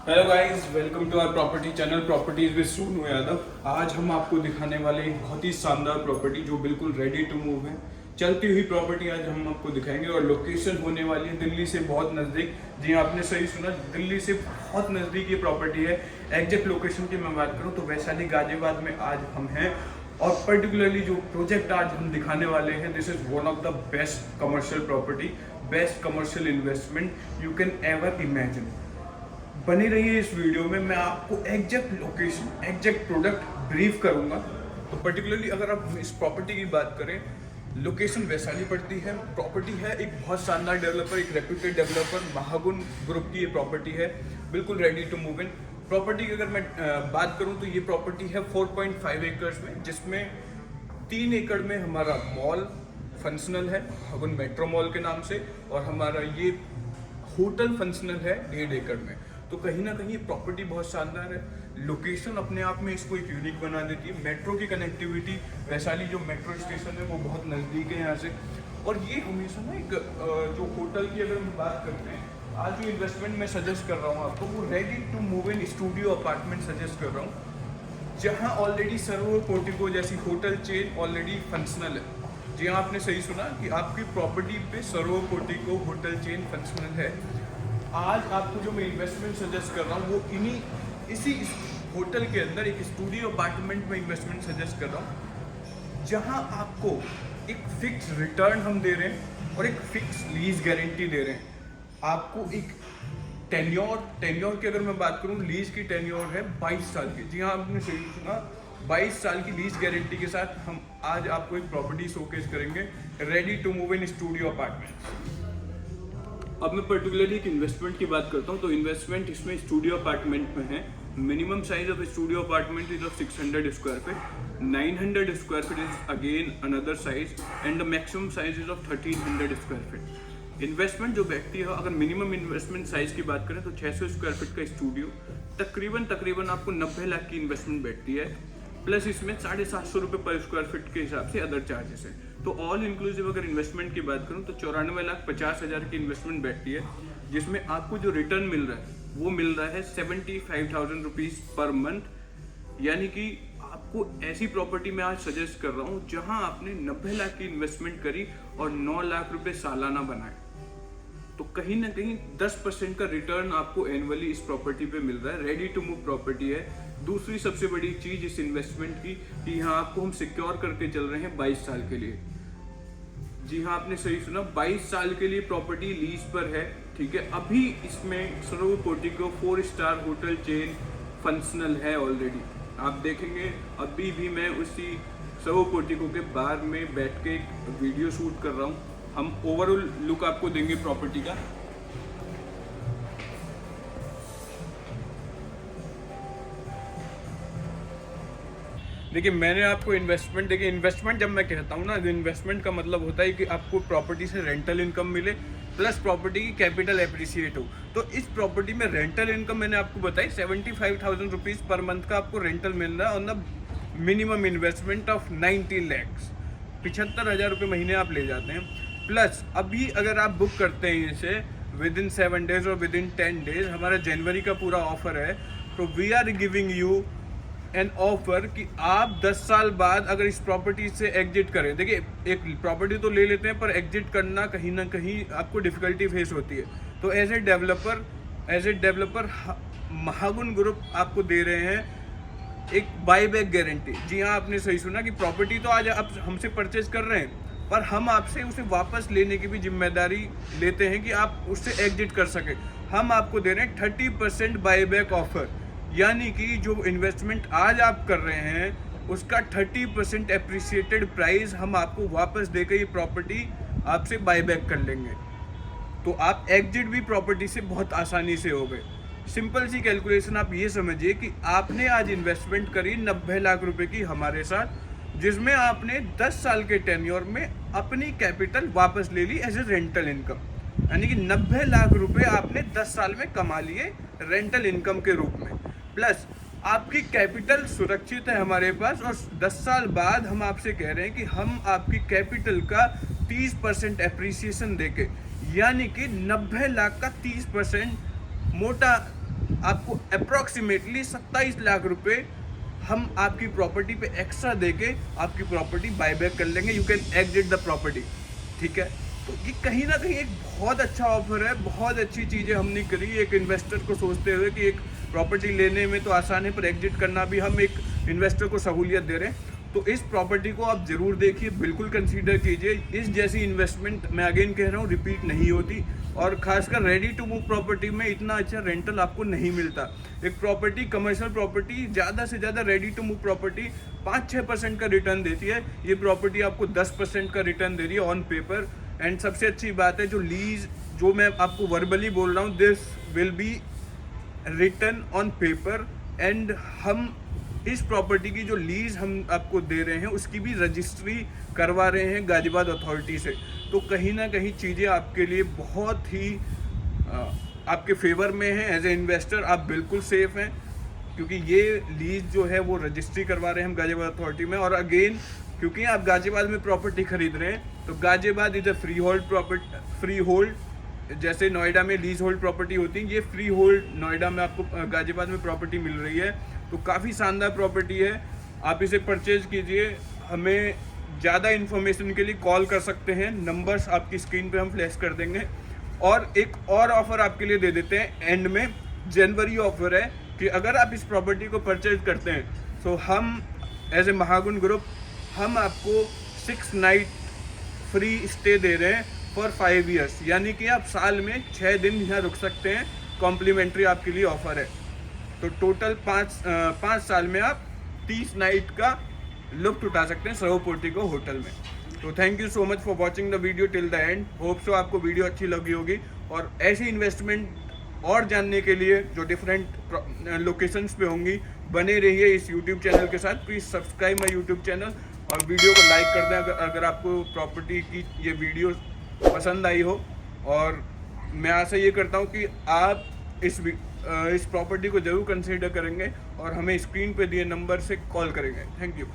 Hello guys, welcome to our property channel properties with Sonu Yadav. आज हम आपको दिखाने वाले एक बहुत ही शानदार प्रॉपर्टी जो बिल्कुल रेडी टू मूव है, चलती हुई प्रॉपर्टी आज हम आपको दिखाएंगे। और लोकेशन होने वाली है दिल्ली से बहुत नज़दीक। जी आपने सही सुना, दिल्ली से बहुत नज़दीक ये प्रॉपर्टी है। एग्जैक्ट लोकेशन की मैं बात करूँ तो वैशाली गाजियाबाद में आज हम हैं। और पर्टिकुलरली जो प्रोजेक्ट आज हम दिखाने वाले हैं, this is one of the best commercial property, best commercial investment you can ever imagine. बनी रहिए इस वीडियो में, मैं आपको exact location, exact product brief करूंगा। तो पर्टिकुलरली अगर आप इस प्रॉपर्टी की बात करें, लोकेशन वैशाली पड़ती है। प्रॉपर्टी है एक बहुत शानदार डेवलपर, एक रेप्यूटेड डेवलपर महागुन ग्रुप की ये प्रॉपर्टी है, बिल्कुल ready to move in. Property की अगर मैं बात करूं तो ये प्रॉपर्टी है 4.5 एकड़ में, जिसमें 3 एकड़ में हमारा मॉल फंक्शनल है महागुन मेट्रो मॉल के नाम से, और हमारा ये होटल फंक्शनल है 1.5 एकड़ में। तो कहीं ना कहीं प्रॉपर्टी बहुत शानदार है। लोकेशन अपने आप में इसको एक यूनिक बना देती है। मेट्रो की कनेक्टिविटी, वैशाली जो मेट्रो स्टेशन है वो बहुत नज़दीक है यहाँ से। और ये हमेशा ना एक जो होटल की अगर हम बात करते हैं, आज जो इन्वेस्टमेंट मैं सजेस्ट कर रहा हूँ आपको, वो ready to move in studio apartment suggest कर रहा हूँ, जहाँ ऑलरेडी सरोवर पोर्टिको जैसी होटल चेन ऑलरेडी फंक्शनल है। जी हाँ, आपने सही सुना कि आपकी प्रॉपर्टी पे सरोवर पोर्टिको होटल चेन फंक्शनल है। आज आपको जो मैं इन्वेस्टमेंट सजेस्ट कर रहा हूँ वो इसी होटल के अंदर एक स्टूडियो अपार्टमेंट में इन्वेस्टमेंट सजेस्ट कर रहा हूँ, जहाँ आपको एक फिक्स रिटर्न हम दे रहे हैं और एक फिक्स लीज गारंटी दे रहे हैं। आपको एक टेन्योर की अगर मैं बात करूँ, लीज की टेन्योर है 22 साल की। जी हाँ, आपने सही सुना, 22 साल की लीज गारंटी के साथ हम आज आपको एक प्रॉपर्टी शोकेस करेंगे, ready to move in studio apartment. अब मैं पर्टिकुलरली एक इन्वेस्टमेंट की बात करता हूँ, तो इन्वेस्टमेंट इसमें स्टूडियो अपार्टमेंट में है। Minimum size of studio apartment is of 600 square feet, 900 square feet is again another size, and the maximum size is of 1300 square feet. Investment जो व्यक्ति है, अगर मिनिमम इन्वेस्टमेंट साइज की बात करें तो 600 स्क्वायर फीट का स्टूडियो तकरीबन आपको 90 लाख की इन्वेस्टमेंट बैठती है, प्लस इसमें 750 रुपये पर स्क्वायर फीट के हिसाब से अदर चार्जेस है। तो ऑल इंक्लूसिव अगर इन्वेस्टमेंट की बात करूं तो 94,50,000 की इन्वेस्टमेंट बैठती है, जिसमें आपको जो रिटर्न मिल रहा है वो मिल रहा है 75,000 रुपीज़ पर मंथ। यानी कि आपको ऐसी प्रॉपर्टी मैं आज सजेस्ट कर रहा हूँ जहाँ आपने 90 लाख की इन्वेस्टमेंट करी और 9 लाख रुपये सालाना बनाए, तो कहीं ना कहीं 10% का रिटर्न आपको एनुअली इस प्रॉपर्टी पे मिल रहा है। रेडी टू मूव प्रॉपर्टी है। दूसरी सबसे बड़ी चीज इस इन्वेस्टमेंट की कि यहाँ आपको हम सिक्योर करके चल रहे हैं 22 साल के लिए। जी हाँ, आपने सही सुना, 22 साल के लिए प्रॉपर्टी लीज पर है। ठीक है, अभी इसमें सरोवर portico 4 star hotel chain functional है ऑलरेडी। आप देखेंगे अभी भी मैं उसी सरोवर पोर्टिको के बाहर में बैठ के एक वीडियो शूट कर रहा हूँ। हम ओवरऑल लुक आपको देंगे प्रॉपर्टी का। देखिए, मैंने आपको इन्वेस्टमेंट जब मैं कहता हूँ ना, इन्वेस्टमेंट का मतलब होता है कि आपको प्रॉपर्टी से रेंटल इनकम मिले, प्लस प्रॉपर्टी की कैपिटल एप्रिसिएट हो। तो इस प्रॉपर्टी में रेंटल इनकम मैंने आपको बताई 75,000 रुपीज़ पर मंथ का आपको रेंटल मिल रहा है on the minimum investment of 90 lakhs. 75,000 रुपये महीने आप ले जाते हैं। प्लस अभी अगर आप बुक करते हैं इसे विद इन 7 डेज और विद इन 10 डेज, हमारा जनवरी का पूरा ऑफर है, तो we are giving you an offer कि आप 10 साल बाद अगर इस प्रॉपर्टी से एग्जिट करें। देखिए, एक प्रॉपर्टी तो ले लेते हैं पर एग्जिट करना कहीं ना कहीं आपको डिफिकल्टी फेस होती है। तो as a developer Mahagun group आपको दे रहे हैं एक बाई बैक गारंटी। जी हाँ, आपने सही सुना कि प्रॉपर्टी तो आज आप हमसे परचेज कर रहे हैं, पर हम आपसे उसे वापस लेने की भी जिम्मेदारी लेते हैं कि आप उससे एग्जिट कर सकें। हम आपको दे रहे हैं 30% बाई बैक ऑफर, यानी कि जो इन्वेस्टमेंट आज आप कर रहे हैं उसका 30% एप्रिसिएटेड प्राइस हम आपको वापस देकर ये प्रॉपर्टी आपसे बाय बैक कर लेंगे। तो आप एग्जिट भी प्रॉपर्टी से बहुत आसानी से हो गए। सिंपल सी कैलकुलेशन आप ये समझिए कि आपने आज इन्वेस्टमेंट करी 90 लाख रुपए की हमारे साथ, जिसमें आपने 10 साल के टेन्योर में अपनी कैपिटल वापस ले ली एज ए रेंटल इनकम। यानी कि 90 लाख रुपए आपने 10 साल में कमा लिए रेंटल इनकम के रूप में। प्लस आपकी कैपिटल सुरक्षित है हमारे पास, और 10 साल बाद हम आपसे कह रहे हैं कि हम आपकी कैपिटल का 30% एप्रिसिएशन देके, यानी कि 90 लाख का 30% मोटा आपको अप्रॉक्सीमेटली 27 लाख रुपए हम आपकी प्रॉपर्टी पे एक्स्ट्रा देके आपकी प्रॉपर्टी बाय बैक कर लेंगे। You can exit the property, ठीक है। तो ये कहीं ना कहीं एक बहुत अच्छा ऑफर है, बहुत अच्छी चीज़ें हमने करी एक इन्वेस्टर को सोचते हुए कि एक प्रॉपर्टी लेने में तो आसान है पर एग्जिट करना भी हम एक इन्वेस्टर को सहूलियत दे रहे हैं। तो इस प्रॉपर्टी को आप ज़रूर देखिए, बिल्कुल कंसीडर कीजिए। इस जैसी इन्वेस्टमेंट मैं अगेन कह रहा हूँ रिपीट नहीं होती, और खासकर रेडी टू मूव प्रॉपर्टी में इतना अच्छा रेंटल आपको नहीं मिलता। एक प्रॉपर्टी कमर्शियल प्रॉपर्टी ज़्यादा से ज़्यादा रेडी टू मूव प्रॉपर्टी 5-6% का रिटर्न देती है, ये प्रॉपर्टी आपको 10% का रिटर्न दे रही है ऑन पेपर। एंड सबसे अच्छी बात है जो लीज जो मैं आपको वर्बली बोल रहा हूँ, this will be return on paper. And हम इस प्रॉपर्टी की जो लीज हम आपको दे रहे हैं उसकी भी रजिस्ट्री करवा रहे हैं गाजियाबाद अथॉरिटी से। तो कहीं ना कहीं चीज़ें आपके लिए बहुत ही आपके फेवर में हैं। एज ए इन्वेस्टर आप बिल्कुल सेफ हैं, क्योंकि ये लीज जो है वो रजिस्ट्री करवा रहे हैं हम गाजियाबाद अथॉरिटी में। और अगेन क्योंकि आप गाजियाबाद में प्रॉपर्टी खरीद रहे हैं, तो Ghaziabad is a free hold property, free hold. जैसे नोएडा में लीज होल्ड प्रॉपर्टी होती है, ये फ्री होल्ड नोएडा में आपको गाजियाबाद में प्रॉपर्टी मिल रही है। तो काफ़ी शानदार प्रॉपर्टी है, आप इसे परचेज कीजिए। हमें ज़्यादा इन्फॉर्मेशन के लिए कॉल कर सकते हैं, नंबर्स आपकी स्क्रीन पे हम फ्लैश कर देंगे। और एक और ऑफर आपके लिए दे देते हैं एंड में, जनवरी ऑफर है कि अगर आप इस प्रॉपर्टी को परचेज करते हैं तो हम एज ए महागुण ग्रुप हम आपको 6 नाइट फ्री स्टे दे रहे हैं फॉर 5 ईयर्स, यानी कि आप साल में 6 दिन यहाँ रुक सकते हैं। कॉम्प्लीमेंट्री आपके लिए ऑफर है। तो टोटल 5 साल में आप 30 नाइट का लुत्फ उठा सकते हैं सर्व पोर्टिको होटल में। तो thank you so much for watching the video till the end. Hope so आपको वीडियो अच्छी लगी होगी, और ऐसी इन्वेस्टमेंट और जानने के लिए जो डिफरेंट लोकेशंस पे होंगी, बने रहिए इस यूट्यूब चैनल के साथ। Please subscribe my YouTube channel और वीडियो को लाइक कर दें अगर आपको प्रॉपर्टी की ये वीडियो पसंद आई हो। और मैं आशा ये करता हूँ कि आप इस प्रॉपर्टी को ज़रूर कंसीडर करेंगे और हमें स्क्रीन पे दिए नंबर से कॉल करेंगे। Thank you.